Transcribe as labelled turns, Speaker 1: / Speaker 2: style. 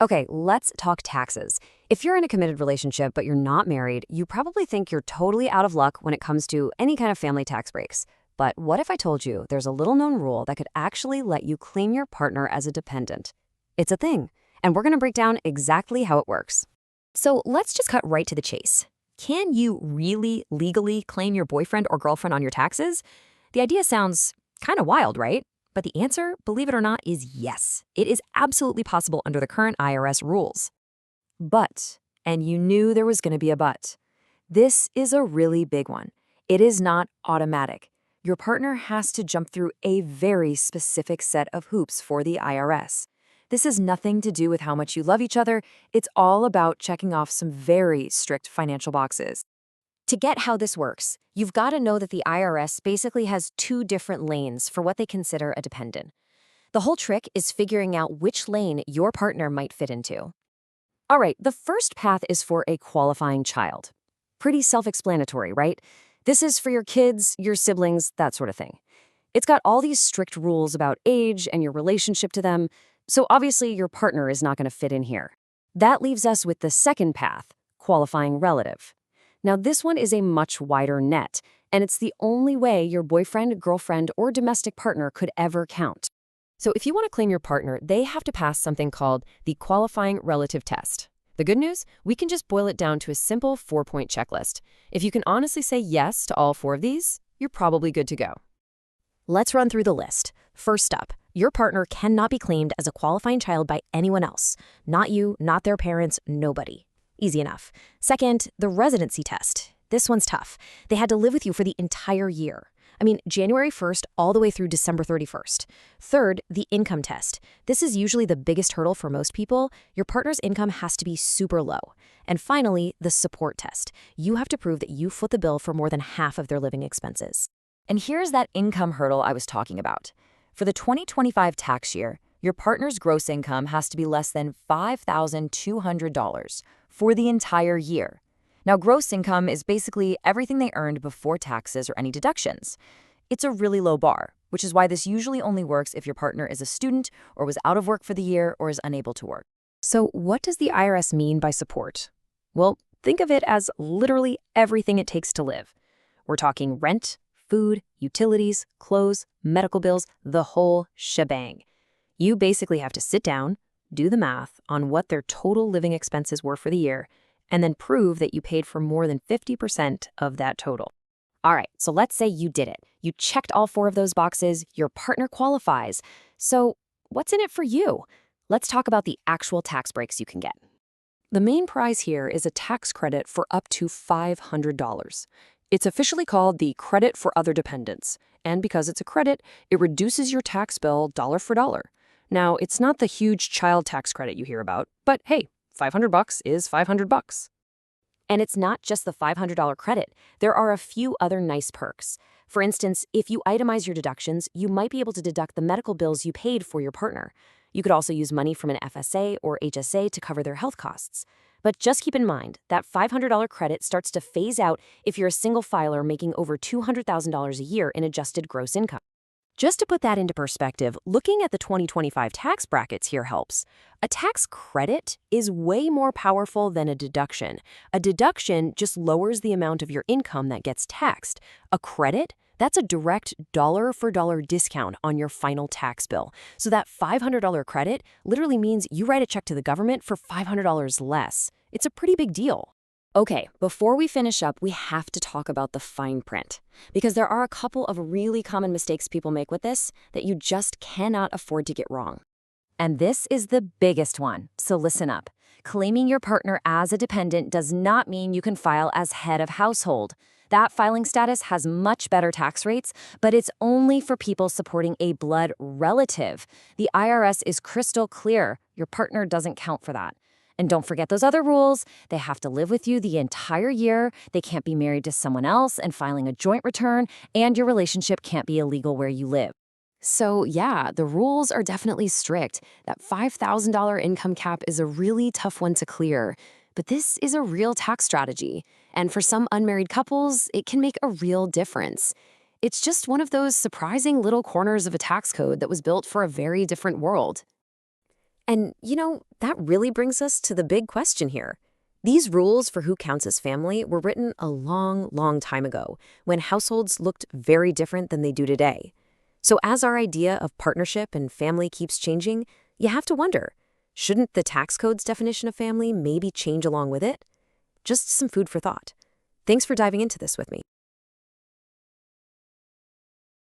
Speaker 1: Okay, let's talk taxes. If you're in a committed relationship but you're not married, you probably think you're totally out of luck when it comes to any kind of family tax breaks. But what if I told you there's a little known rule that could actually let you claim your partner as a dependent? It's a thing, and we're going to break down exactly how it works.
Speaker 2: So let's just cut right to the chase. Can you really legally claim your boyfriend or girlfriend on your taxes? The idea sounds kind of wild, right? But the answer, believe it or not, is yes. It is absolutely possible under the current IRS rules.
Speaker 1: But, and you knew there was going to be a but, this is a really big one. It is not automatic. Your partner has to jump through a very specific set of hoops for the IRS. This has nothing to do with how much you love each other. It's all about checking off some very strict financial boxes.
Speaker 2: To get how this works, you've got to know that the IRS basically has two different lanes for what they consider a dependent. The whole trick is figuring out which lane your partner might fit into.
Speaker 1: All right, the first path is for a qualifying child. Pretty self-explanatory, right? This is for your kids, your siblings, that sort of thing. It's got all these strict rules about age and your relationship to them, so obviously your partner is not going to fit in here. That leaves us with the second path, qualifying relative. Now, this one is a much wider net, and it's the only way your boyfriend, girlfriend, or domestic partner could ever count.
Speaker 3: So if you want to claim your partner, they have to pass something called the qualifying relative test. The good news? We can just boil it down to a simple 4-point checklist. If you can honestly say yes to all 4 of these, you're probably good to go.
Speaker 2: Let's run through the list. First up, your partner cannot be claimed as a qualifying child by anyone else. Not you, not their parents, nobody. Easy enough. Second, the residency test. This one's tough. They had to live with you for the entire year. January 1st all the way through December 31st. Third, the income test. This is usually the biggest hurdle for most people. Your partner's income has to be super low. And finally, the support test. You have to prove that you foot the bill for more than half of their living expenses.
Speaker 4: And here's that income hurdle I was talking about. For the 2025 tax year, your partner's gross income has to be less than $5,200 for the entire year. Now, gross income is basically everything they earned before taxes or any deductions. It's a really low bar, which is why this usually only works if your partner is a student or was out of work for the year or is unable to work.
Speaker 3: So what does the IRS mean by support? Well, think of it as literally everything it takes to live. We're talking rent, food, utilities, clothes, medical bills, the whole shebang. You basically have to sit down, do the math on what their total living expenses were for the year, and then prove that you paid for more than 50% of that total.
Speaker 2: All right, so let's say you did it. You checked all 4 of those boxes, your partner qualifies. So what's in it for you? Let's talk about the actual tax breaks you can get.
Speaker 3: The main prize here is a tax credit for up to $500. It's officially called the Credit for Other Dependents, and because it's a credit, it reduces your tax bill dollar for dollar. Now, it's not the huge child tax credit you hear about, but hey, $500 is $500.
Speaker 2: And it's not just the $500 credit. There are a few other nice perks. For instance, if you itemize your deductions, you might be able to deduct the medical bills you paid for your partner. You could also use money from an FSA or HSA to cover their health costs. But just keep in mind, that $500 credit starts to phase out if you're a single filer making over $200,000 a year in adjusted gross income. Just to put that into perspective, looking at the 2025 tax brackets here helps. A tax credit is way more powerful than a deduction. A deduction just lowers the amount of your income that gets taxed. A credit, that's a direct dollar-for-dollar discount on your final tax bill. So that $500 credit literally means you write a check to the government for $500 less. It's a pretty big deal.
Speaker 1: Okay, before we finish up, we have to talk about the fine print, because there are a couple of really common mistakes people make with this that you just cannot afford to get wrong. And this is the biggest one, so listen up. Claiming your partner as a dependent does not mean you can file as head of household. That filing status has much better tax rates, but it's only for people supporting a blood relative. The IRS is crystal clear. Your partner doesn't count for that. And don't forget those other rules. They have to live with you the entire year. They can't be married to someone else and filing a joint return, and your relationship can't be illegal where you live. So yeah, the rules are definitely strict. That $5,000 income cap is a really tough one to clear. But this is a real tax strategy. And for some unmarried couples, it can make a real difference. It's just one of those surprising little corners of a tax code that was built for a very different world.
Speaker 2: And, that really brings us to the big question here. These rules for who counts as family were written a long, long time ago, when households looked very different than they do today. So as our idea of partnership and family keeps changing, you have to wonder, shouldn't the tax code's definition of family maybe change along with it? Just some food for thought. Thanks for diving into this with me.